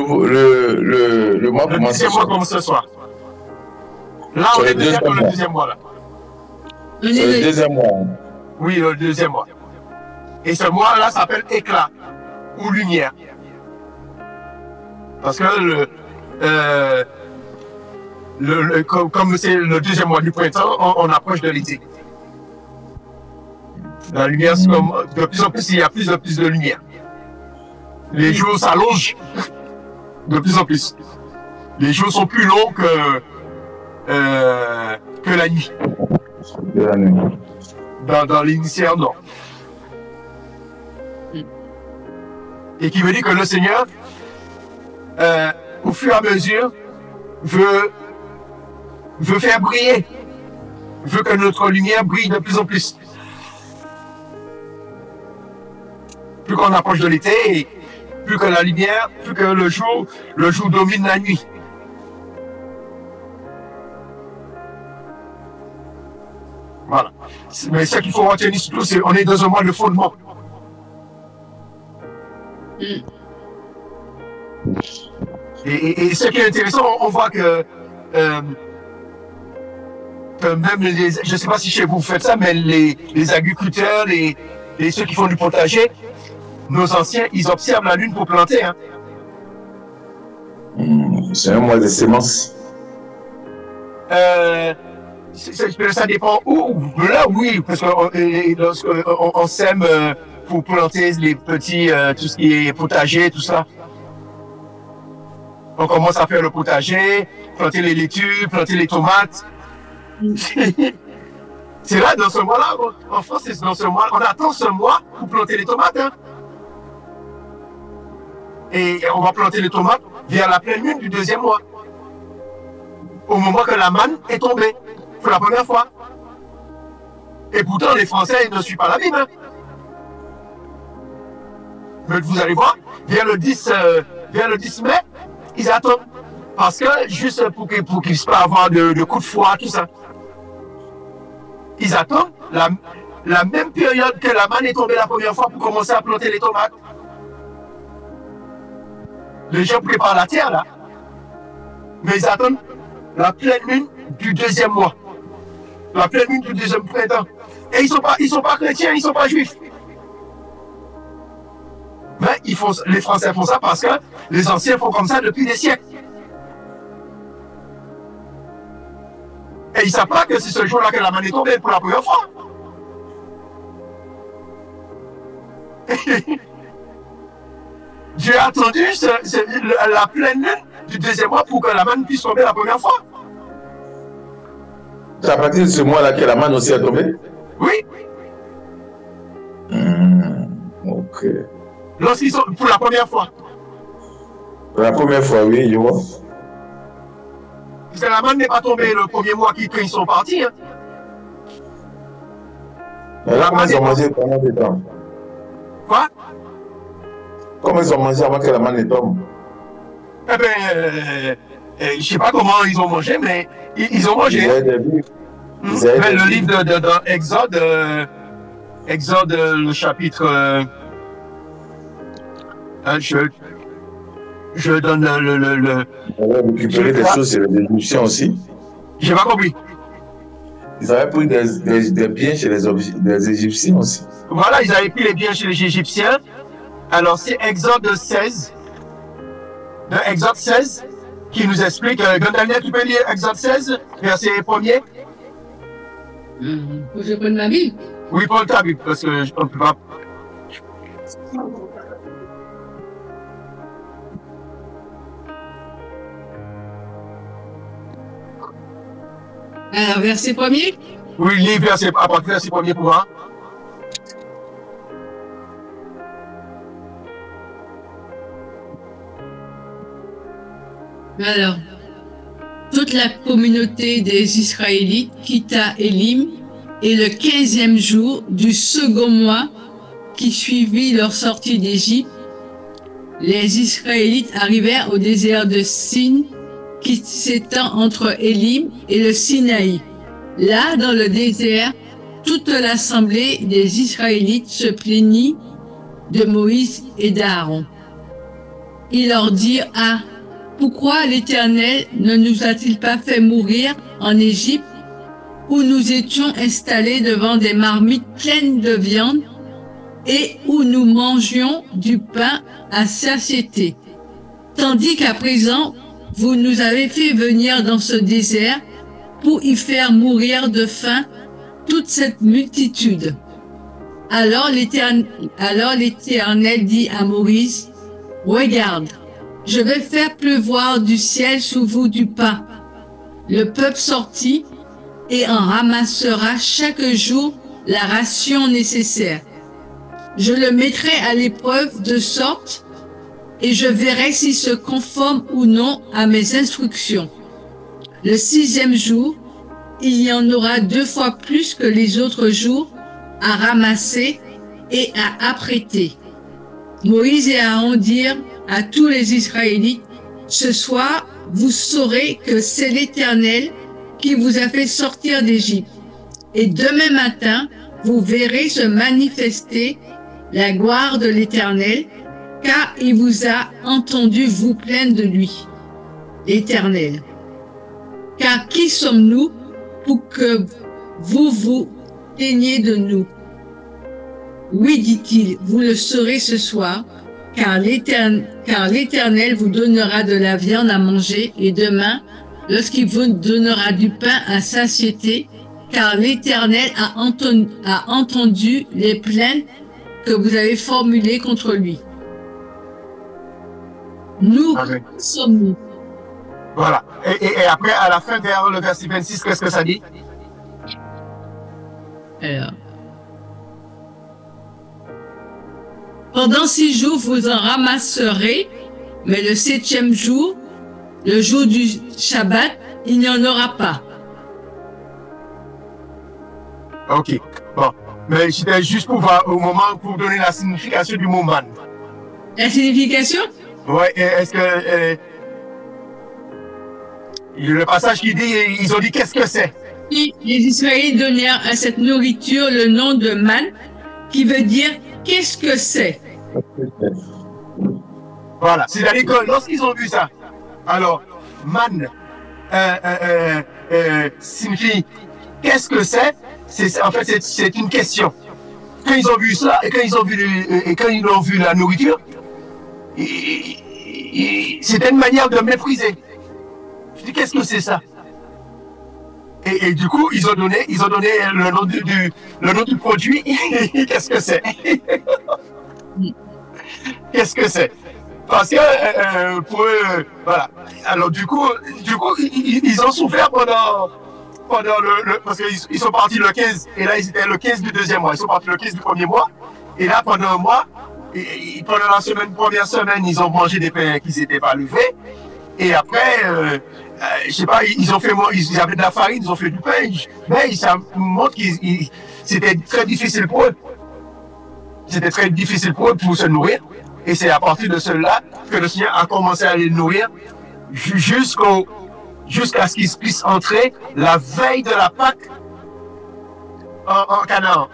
mois commence ce soir. Le deuxième mois commence ce soir. Là, on est déjà dans le deuxième mois, là. Le deuxième mois. Oui, le deuxième mois. Et ce mois-là s'appelle éclat ou lumière. Parce que comme c'est le deuxième mois du printemps, on approche de l'été. La lumière, c'est comme de plus en plus, il y a plus de lumière. Les jours s'allongent de plus en plus. Les jours sont plus longs que la nuit. Dans l'hémisphère nord. Et qui veut dire que le Seigneur, au fur et à mesure, veut faire briller, veut que notre lumière brille de plus en plus. Plus qu'on approche de l'été, et plus que la lumière, plus que le jour domine la nuit. Voilà. Mais ce qu'il faut retenir surtout, c'est qu'on est dans un mois de fondement. Et ce qui est intéressant, on voit que même je ne sais pas si chez vous faites ça, mais les agriculteurs, ceux qui font du potager, nos anciens, ils observent la lune pour planter. Hein. C'est un mois de semences. Ça dépend où. Là, oui, parce qu'on sème pour planter les petits, tout ce qui est potager, tout ça. On commence à faire le potager, planter les laitues, planter les tomates. C'est là, dans ce mois-là, en France, c'est dans ce mois. On attend ce mois pour planter les tomates. Hein. Et on va planter les tomates vers la pleine lune du deuxième mois. Au moment que la manne est tombée, pour la première fois. Et pourtant, les Français ne suivent pas la Bible. Hein. Mais vous allez voir, vers le 10 mai, ils attendent. Parce que, juste pour qu'ils puissent pas avoir de coups de froid, tout ça. Ils attendent la même période que la manne est tombée la première fois pour commencer à planter les tomates. Les gens préparent la terre, là. Mais ils attendent la pleine lune du deuxième mois. La pleine lune du deuxième printemps. Et ils sont pas chrétiens, ils sont pas juifs. Mais les Français font ça parce que les anciens font comme ça depuis des siècles. Et ils ne savent pas que c'est ce jour-là que la manne est tombée pour la première fois. Dieu a attendu la pleine lune du deuxième mois pour que la manne puisse tomber la première fois. C'est à partir de ce mois-là que la manne aussi a tombé? Oui. Ok. Lorsqu'ils sont pour la première fois. Pour la première fois, oui, je vois. Parce que la manne n'est pas tombée le premier mois qu'ils sont partis. Hein. Mais là, comment ils ont mangé pendant des temps? Quoi? Comment ils ont mangé avant que la manne tombe? Eh bien, je ne sais pas comment ils ont mangé, mais ils ont mangé. Mais le livre de Exode, Exode, le chapitre... je donne le... On va récupérer des choses sur les Égyptiens aussi. J'ai pas compris. Ils avaient pris des biens chez les Égyptiens aussi. Voilà, ils avaient pris les biens chez les Égyptiens. Alors, c'est Exode 16. Exode 16, qui nous explique... Daniel, tu peux lire Exode 16, verset 1er? Je prends ma Bible. Oui, prends ta Bible, parce qu'on ne peut pas... Alors, verset 1er? Oui, lis verset 1er pour un. Alors, toute la communauté des Israélites quitta Élim, et le 15e jour du second mois qui suivit leur sortie d'Égypte, les Israélites arrivèrent au désert de Sin, qui s'étend entre Élim et le Sinaï. Là, dans le désert, toute l'assemblée des Israélites se plaignit de Moïse et d'Aaron. Ils leur dirent: Ah, pourquoi l'Éternel ne nous a-t-il pas fait mourir en Égypte, où nous étions installés devant des marmites pleines de viande et où nous mangions du pain à satiété, tandis qu'à présent, vous nous avez fait venir dans ce désert pour y faire mourir de faim toute cette multitude. Alors l'Éternel dit à Moïse: Regarde, je vais faire pleuvoir du ciel sous vous du pain. Le peuple sortit et en ramassera chaque jour la ration nécessaire. Je le mettrai à l'épreuve de sorte, et je verrai s'il se conforme ou non à mes instructions. Le 6e jour, il y en aura 2 fois plus que les autres jours à ramasser et à apprêter. Moïse et Aaron dirent à tous les Israélites: Ce soir, vous saurez que c'est l'Éternel qui vous a fait sortir d'Égypte. Et demain matin, vous verrez se manifester la gloire de l'Éternel, car il vous a entendu vous plaindre de lui, l'Éternel. Car qui sommes-nous pour que vous vous plaigniez de nous? Oui, dit-il, vous le saurez ce soir, car l'Éternel vous donnera de la viande à manger, et demain, lorsqu'il vous donnera du pain à satiété, car l'Éternel a entendu les plaintes que vous avez formulées contre lui. Nous sommes-nous. Voilà. Et après, à la fin, vers le verset 26, qu'est-ce que ça dit? Alors. Pendant 6 jours, vous en ramasserez, mais le 7e jour, le jour du Shabbat, il n'y en aura pas. Ok. Mais c'était juste pour voir au moment, pour donner la signification du mot man. La signification? Ouais, est-ce que le passage qui dit, ils ont dit qu'est-ce que c'est? Les Israélites donnèrent à cette nourriture le nom de man, qui veut dire qu'est-ce que c'est? Voilà, c'est-à-dire que lorsqu'ils ont vu ça, alors man signifie qu'est-ce que c'est? En fait, c'est une question. Quand ils ont vu ça et quand ils ont vu la nourriture, c'était une manière de mépriser. Je dis qu'est-ce que c'est ça? Et du coup, ils ont donné le nom du produit. Qu'est-ce que c'est? Qu'est-ce que c'est? Parce que pour eux, voilà. Alors du coup, ils ont souffert pendant parce qu'ils sont partis le 15 et là ils étaient le 15 du deuxième mois. Ils sont partis le 15 du premier mois et là pendant un mois, pendant la première semaine, ils ont mangé des pains qui n'étaient pas levés et après. Je sais pas, ils avaient de la farine, ils ont fait du pain, mais ça montre que c'était très difficile pour eux. C'était très difficile pour eux pour se nourrir. Et c'est à partir de cela que le Seigneur a commencé à les nourrir jusqu'à ce qu'ils puissent entrer la veille de la Pâque en Canaan.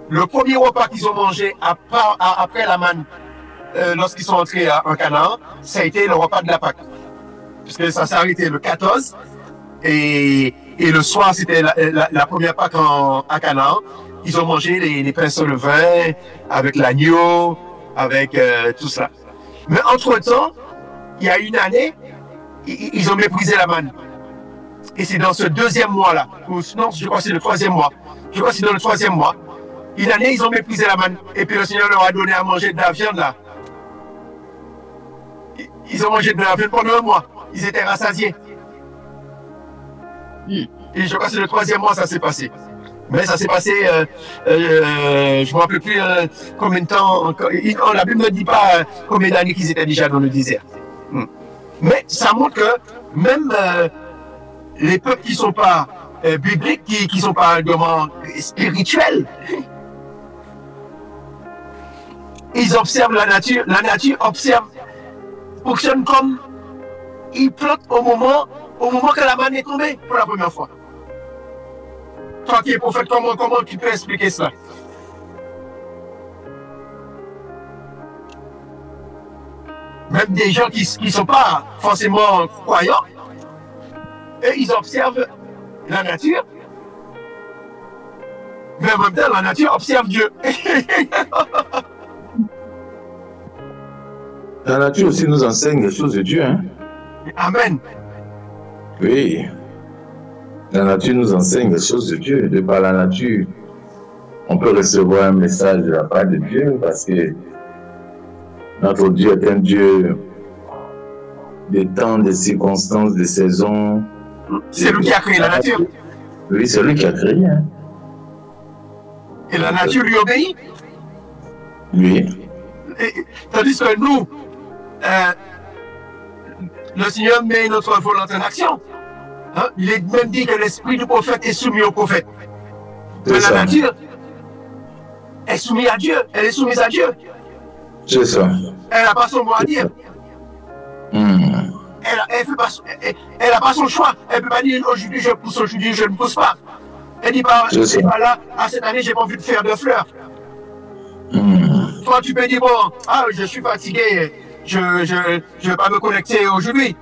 Le premier repas qu'ils ont mangé après la manne, lorsqu'ils sont entrés en Canaan, ça a été le repas de la Pâque. Puisque ça s'est arrêté le 14 et le soir c'était la première Pâque à Canaan. Ils ont mangé les pains sans levain avec l'agneau, avec tout cela. Mais entre-temps, il y a une année, ils ont méprisé la manne. Et c'est dans ce deuxième mois-là, non, je crois que c'est le troisième mois. Je crois que c'est dans le troisième mois. Une année, ils ont méprisé la manne. Et puis le Seigneur leur a donné à manger de la viande là. Ils ont mangé de la viande pendant un mois. Ils étaient rassasiés. Et je crois que c'est le troisième mois ça s'est passé. Mais ça s'est passé, je ne me rappelle plus combien de temps. La Bible ne dit pas combien d'années qu'ils étaient déjà dans le désert. Mais ça montre que même les peuples qui ne sont pas bibliques, qui ne sont pas vraiment spirituels, ils observent la nature. La nature fonctionne comme il plante au moment que la manne est tombée pour la première fois. Toi qui es prophète, comment tu peux expliquer cela? Même des gens qui ne sont pas forcément croyants, et ils observent la nature, mais en même temps, la nature observe Dieu. La nature aussi nous enseigne les choses de Dieu. Hein? Amen. Oui. La nature nous enseigne les choses de Dieu. De par la nature, on peut recevoir un message de la part de Dieu parce que notre Dieu est un Dieu des temps, des circonstances, des saisons. C'est lui qui a créé la nature. Oui, c'est lui qui a créé. Hein? Et la nature lui obéit. Oui. Tandis que nous, le Seigneur met notre volonté en action. Hein? Il est même dit que l'esprit du prophète est soumis au prophète. Mais la nature est soumise à Dieu. Elle est soumise à Dieu. C'est ça. Elle n'a pas son mot à dire. Elle n'a pas son choix. Elle ne peut pas dire aujourd'hui je pousse, aujourd'hui je ne pousse pas. Elle dit pas, là, cette année, j'ai pas envie de faire de fleurs. Toi, tu peux dire, bon, je suis fatigué, je ne vais pas me connecter aujourd'hui.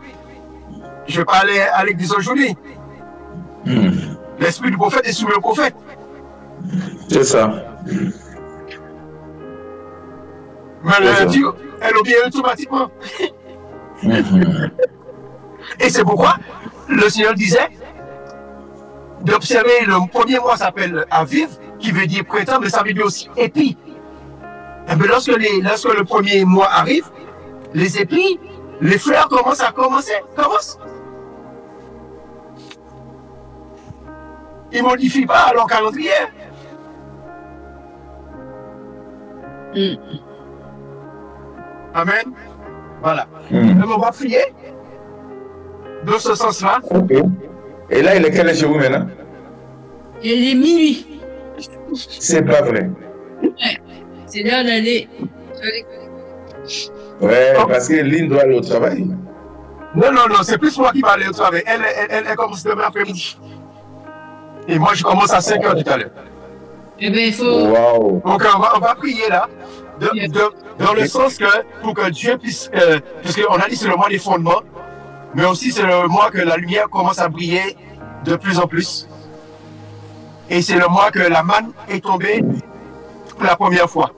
Je ne vais pas aller à l'église aujourd'hui. L'esprit du prophète est soumis au prophète. C'est ça. Mais la nature, elle obéit automatiquement. Et c'est pourquoi le Seigneur disait d'observer, le premier mois s'appelle Aviv, qui veut dire printemps, mais ça veut dire aussi épi. Et bien lorsque le premier mois arrive, les épis, les fleurs commencent. Ils ne modifient pas leur calendrier. Amen. Voilà. On va prier dans ce sens-là. Okay. Et là, il est quelle heure chez vous maintenant? Il est minuit. C'est pas vrai. Ouais. C'est l'heure d'aller. Ouais, parce que Lynn doit aller au travail. Non, c'est plus moi qui vais aller au travail. Elle commence demain après-midi. Et moi, je commence à 5 h tout à l'heure. Eh bien, il faut. Wow. Donc, on va prier là, dans le sens que, pour que Dieu puisse, parce qu'on a dit c'est le mois des fondements, mais aussi c'est le mois que la lumière commence à briller de plus en plus. Et c'est le mois que la manne est tombée pour la première fois.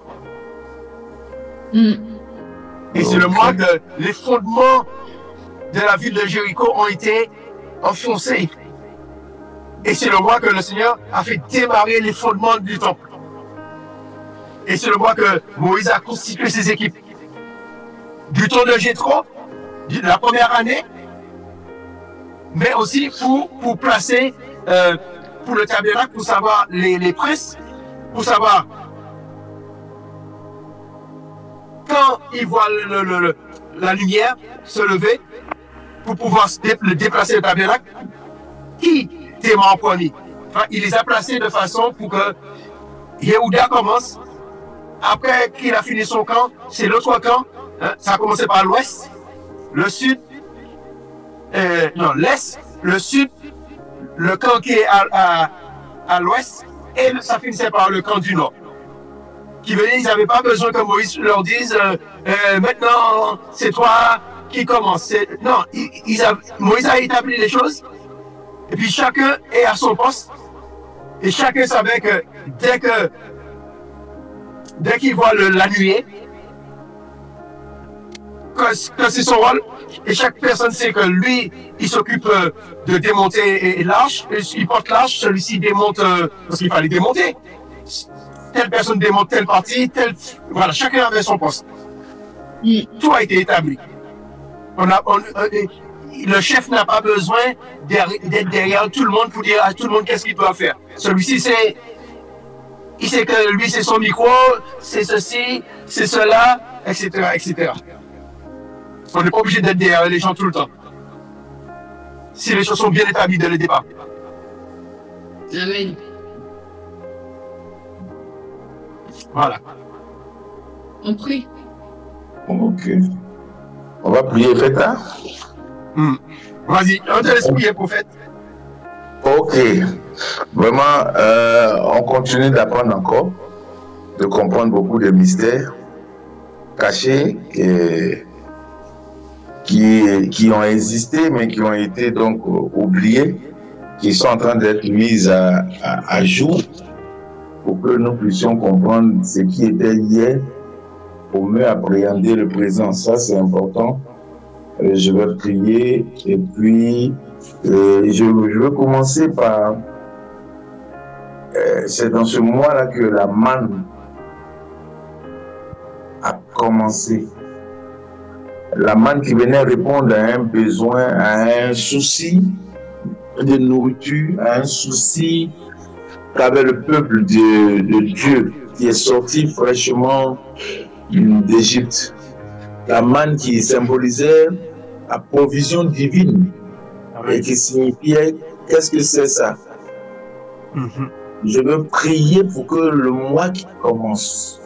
Et c'est le mois que les fondements de la ville de Jéricho ont été enfoncés. Et c'est le mois que le Seigneur a fait démarrer les fondements du temple. Et c'est le mois que Moïse a constitué ses équipes. Du temps de Jéthro, de la première année, mais aussi pour placer, pour le tabernacle, pour savoir les princes, pour savoir quand ils voient la lumière se lever, pour pouvoir déplacer le tabernacle, qui démarre en premier. Enfin, il les a placés de façon pour que Yehuda commence. Après qu'il a fini son camp, c'est l'autre camp. Hein, ça a commencé par l'ouest, le sud, non, l'est, le sud, le camp qui est à l'ouest, et ça finissait par le camp du nord. Qui veut dire qu'ils n'avaient pas besoin que Moïse leur dise maintenant c'est toi qui commence. Non, Moïse a établi les choses, et puis chacun est à son poste, et chacun savait que dès qu'il voit la nuée, que c'est son rôle, et chaque personne sait que lui, il s'occupe de démonter l'arche, il porte l'arche, celui-ci démonte, parce qu'il fallait démonter. Telle personne démonte telle partie, voilà, chacun avait son poste. Tout a été établi. Le chef n'a pas besoin d'être derrière tout le monde pour dire à tout le monde qu'est-ce qu'il doit faire. Celui-ci, il sait que lui, c'est son micro, c'est ceci, c'est cela, etc., etc. On n'est pas obligé d'être derrière les gens tout le temps. Si les choses sont bien établies dès le départ. Amen. Voilà. On prie. Ok. On va prier, faites ça. Vas-y, on te laisse prier, prophète. Ok. Vraiment, on continue d'apprendre encore, de comprendre beaucoup de mystères cachés qui ont existé, mais qui ont été donc oubliés, qui sont en train d'être mis à jour pour que nous puissions comprendre ce qui était hier, pour mieux appréhender le présent. Ça, c'est important. Je vais prier et puis je veux commencer par... c'est dans ce mois-là que la manne a commencé. La manne qui venait répondre à un besoin, à un souci de nourriture, à un souci qu'avait le peuple de Dieu qui est sorti fraîchement d'Égypte. La manne qui symbolisait la provision divine et qui signifiait qu'est-ce que c'est ça? Je veux prier pour que le mois qui commence,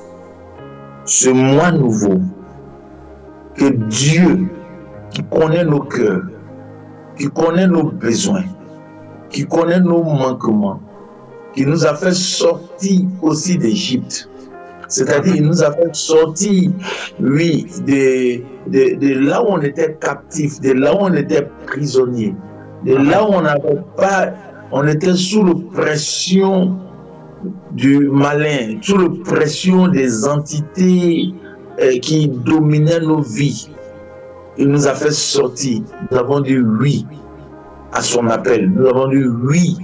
ce mois nouveau, que Dieu, qui connaît nos cœurs, qui connaît nos besoins, qui connaît nos manquements, qui nous a fait sortir aussi d'Égypte, c'est-à-dire il nous a fait sortir, oui, de là où on était captif, de là où on était prisonnier, de là où on n'avait pas, on était sous la pression du malin, sous la pression des entités qui dominaient nos vies. Il nous a fait sortir. Nous avons dit oui à son appel. Nous avons dit oui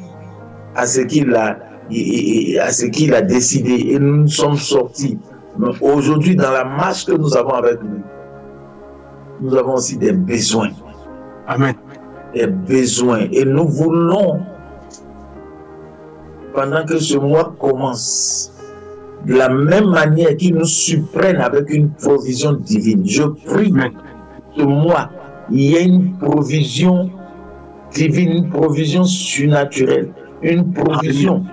à ce qu'il a décidé. Et nous sommes sortis. Mais aujourd'hui, dans la marche que nous avons avec lui, nous avons aussi des besoins. Amen. Des besoins. Et nous voulons, pendant que ce mois commence, de la même manière qu'il nous surprenne avec une provision divine. Je prie que ce mois, il y ait une provision divine, une provision surnaturelle, une provision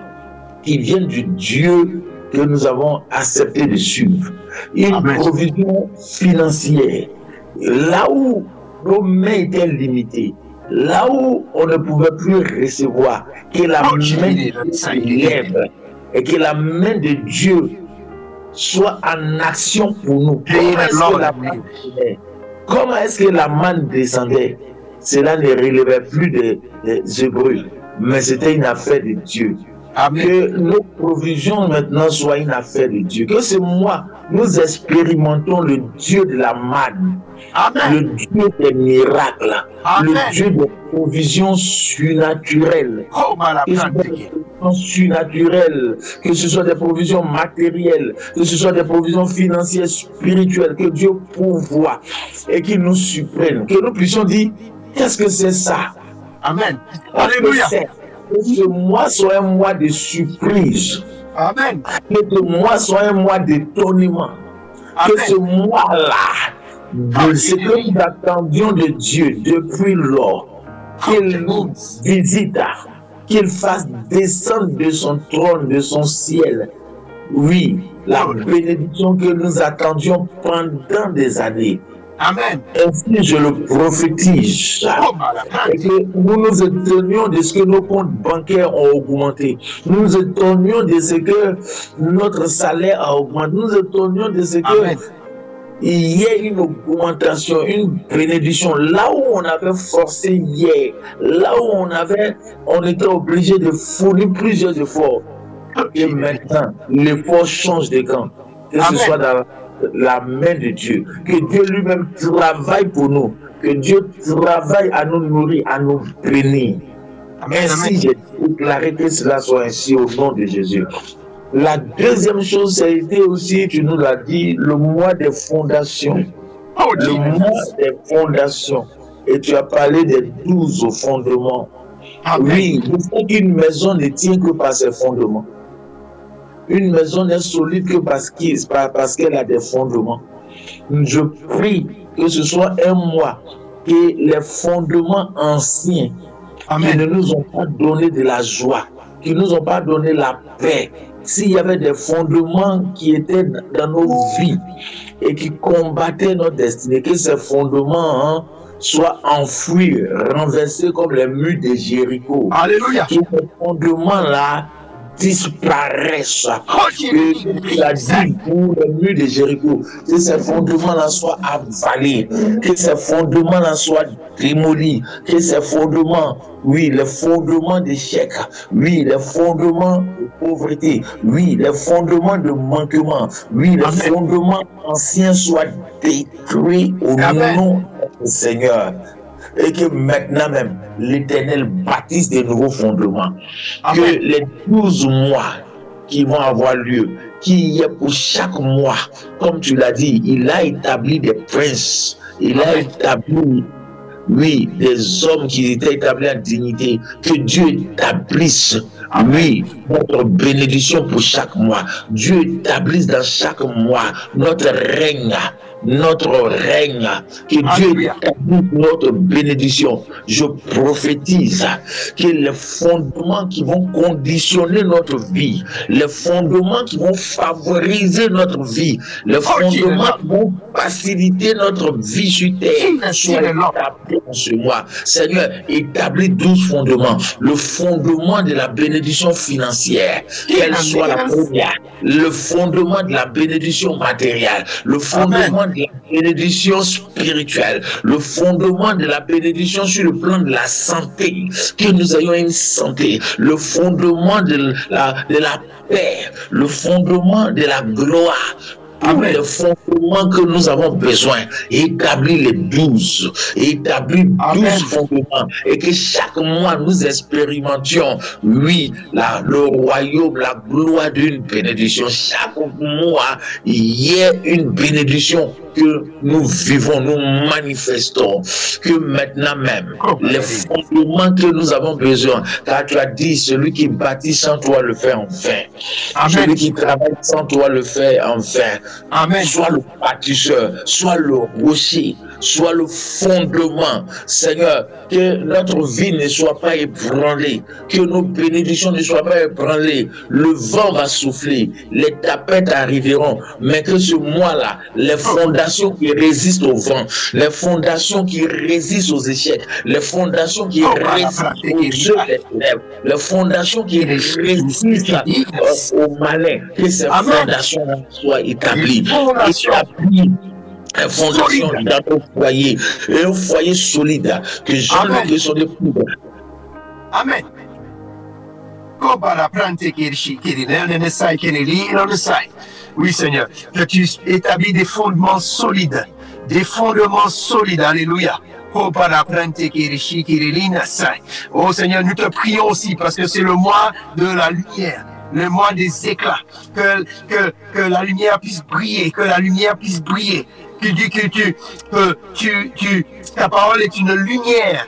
qui viennent du Dieu que nous avons accepté de suivre. Une provision financière. Là où nos mains étaient limitées, là où on ne pouvait plus recevoir, que la main de Dieu lève et que la main de Dieu soit en action pour nous. Comment est-ce que la manne descendait? Cela ne relevait plus des Hébreux, mais c'était une affaire de Dieu. Amen. Que nos provisions maintenant soient une affaire de Dieu. Que ce mois, nous expérimentons le Dieu de la manne, le Dieu des miracles, le Dieu des provisions surnaturelles. Que ce soit des provisions matérielles, que ce soit des provisions financières, spirituelles, que Dieu pourvoie et qu'il nous supprime. Que nous puissions dire, qu'est-ce que c'est ça? Amen. Alléluia. Que ce mois soit un mois de surprise. Amen. Que ce mois soit un mois d'étonnement. Que ce mois-là, de ce que nous attendions de Dieu depuis lors, qu'il nous visite, qu'il fasse descendre de son trône, de son ciel. Oui, la bénédiction que nous attendions pendant des années. Amen. Ainsi, je le prophétise. Et que nous nous étonnions de ce que nos comptes bancaires ont augmenté. Nous nous étonnions de ce que notre salaire a augmenté. Nous nous étonnions de ce que il y ait une augmentation, une bénédiction. Là où on avait forcé hier, là où on était obligé de fournir plusieurs efforts. Et maintenant, l'effort change de camp. Que ce soit dans la main de Dieu, que Dieu lui-même travaille pour nous, que Dieu travaille à nous nourrir, à nous bénir. Ainsi, j'ai déclaré que cela soit ainsi au nom de Jésus. La deuxième chose, ça a été aussi, tu nous l'as dit, le mois des fondations. Le mois des fondations. Et tu as parlé des 12 fondements. Oui, il faut qu'une maison ne tient que par ses fondements. Une maison n'est solide que parce qu'elle a des fondements. Je prie que ce soit un mois que les fondements anciens qui ne nous ont pas donné de la joie, qui ne nous ont pas donné la paix, s'il y avait des fondements qui étaient dans nos vies et qui combattaient notre destinée, que ces fondements soient enfouis, renversés comme les murs de Jéricho. Alléluia. Que ces fondements-là disparaissent. Que la dit pour le mur de Jéricho, que ces fondements-là soient avalés, que ces fondements-là soient démolis, que ces fondements, oui, les fondements d'échec, oui, les fondements de pauvreté, oui, les fondements de manquement, oui, les fondements anciens soient détruits au nom du Seigneur. Et que maintenant même, l'Éternel bâtisse de nouveaux fondements. Amen. Que les 12 mois qui vont avoir lieu, qu'il y ait pour chaque mois, comme tu l'as dit, il a établi des princes, il a établi, oui, des hommes qui étaient établis en dignité, que Dieu établisse, oui, notre bénédiction pour chaque mois. Dieu établisse dans chaque mois notre règne. Que Dieu établisse notre bénédiction. Je prophétise que les fondements qui vont conditionner notre vie, les fondements qui vont favoriser notre vie, les fondements qui vont faciliter notre vie sur terre soient établis en ce mois. Seigneur, établis 12 fondements. Le fondement de la bénédiction financière, quelle soit la première. Le fondement de la bénédiction matérielle. Le fondement de la bénédiction spirituelle, le fondement de la bénédiction sur le plan de la santé, que nous ayons une santé, le fondement de la paix, le fondement de la gloire, tous les fondements que nous avons besoin, établis les 12, établis 12 fondements, et que chaque mois nous expérimentions, oui, le royaume, la gloire d'une bénédiction. Chaque mois, il y ait une bénédiction que nous vivons, nous manifestons, que maintenant même, les fondements que nous avons besoin, car tu as dit, celui qui bâtit sans toi le fait en vain. Amen. Celui qui travaille sans toi le fait en vain. Amen. Sois le bâtisseur, sois le rocher, sois le fondement. Seigneur, que notre vie ne soit pas ébranlée, que nos bénédictions ne soient pas ébranlées. Le vent va souffler, les tapettes arriveront, mais que ce mois-là, les fondations qui résistent au vent, les fondations qui résistent aux échecs, les fondations qui résistent aux jeux des ténèbres, les fondations qui résistent au malin, que ces fondations soient établies. Une fondation dans nos foyers, un foyer solide, que jamais que son époux. Amen. Oui, Seigneur, que tu établis des fondements solides. Des fondements solides. Alléluia. Oh Seigneur, nous te prions aussi parce que c'est le mois de la lumière, le mois des éclats. Que la lumière puisse briller, que la lumière puisse briller. Ta parole est une lumière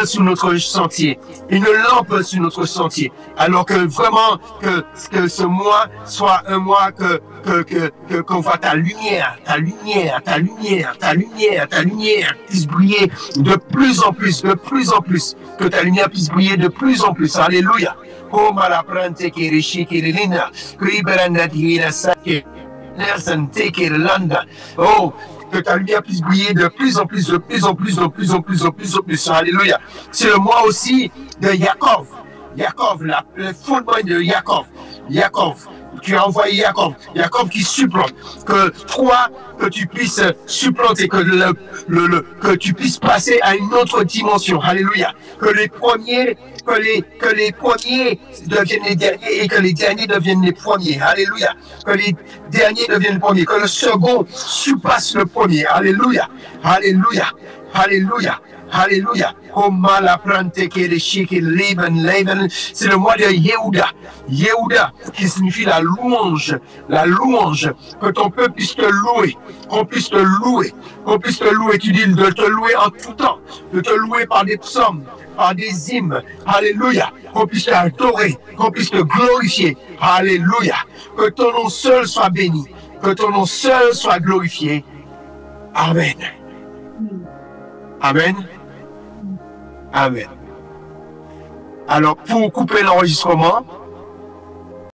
sur notre sentier, une lampe sur notre sentier. Alors que vraiment, que ce mois soit un mois qu'on voit ta lumière puisse briller de plus en plus, que ta lumière puisse briller de plus en plus. Alléluia. Oh, malaprante kirishi kirilina, kuiberanda tirina sake, nersan teke landa. Oh, que ta lumière puisse briller de plus en plus. Alléluia. C'est le mois aussi de Jacob. Le fondement de Jacob. Tu as envoyé Jacob qui supplante, que tu puisses supplanter, que tu puisses passer à une autre dimension. Alléluia. Que les premiers deviennent les derniers et que les derniers deviennent les premiers. Alléluia. Que les derniers deviennent les premiers. Que le second surpasse le premier. Alléluia. C'est le mois de Yehuda. Yehuda, qui signifie la louange. Que ton peuple puisse te louer. Qu'on puisse te louer. Tu dis de te louer en tout temps. De te louer par des psaumes, par des hymnes. Alléluia. Qu'on puisse t'adorer. Qu'on puisse te glorifier. Alléluia. Que ton nom seul soit béni. Que ton nom seul soit glorifié. Amen. Alors, pour couper l'enregistrement,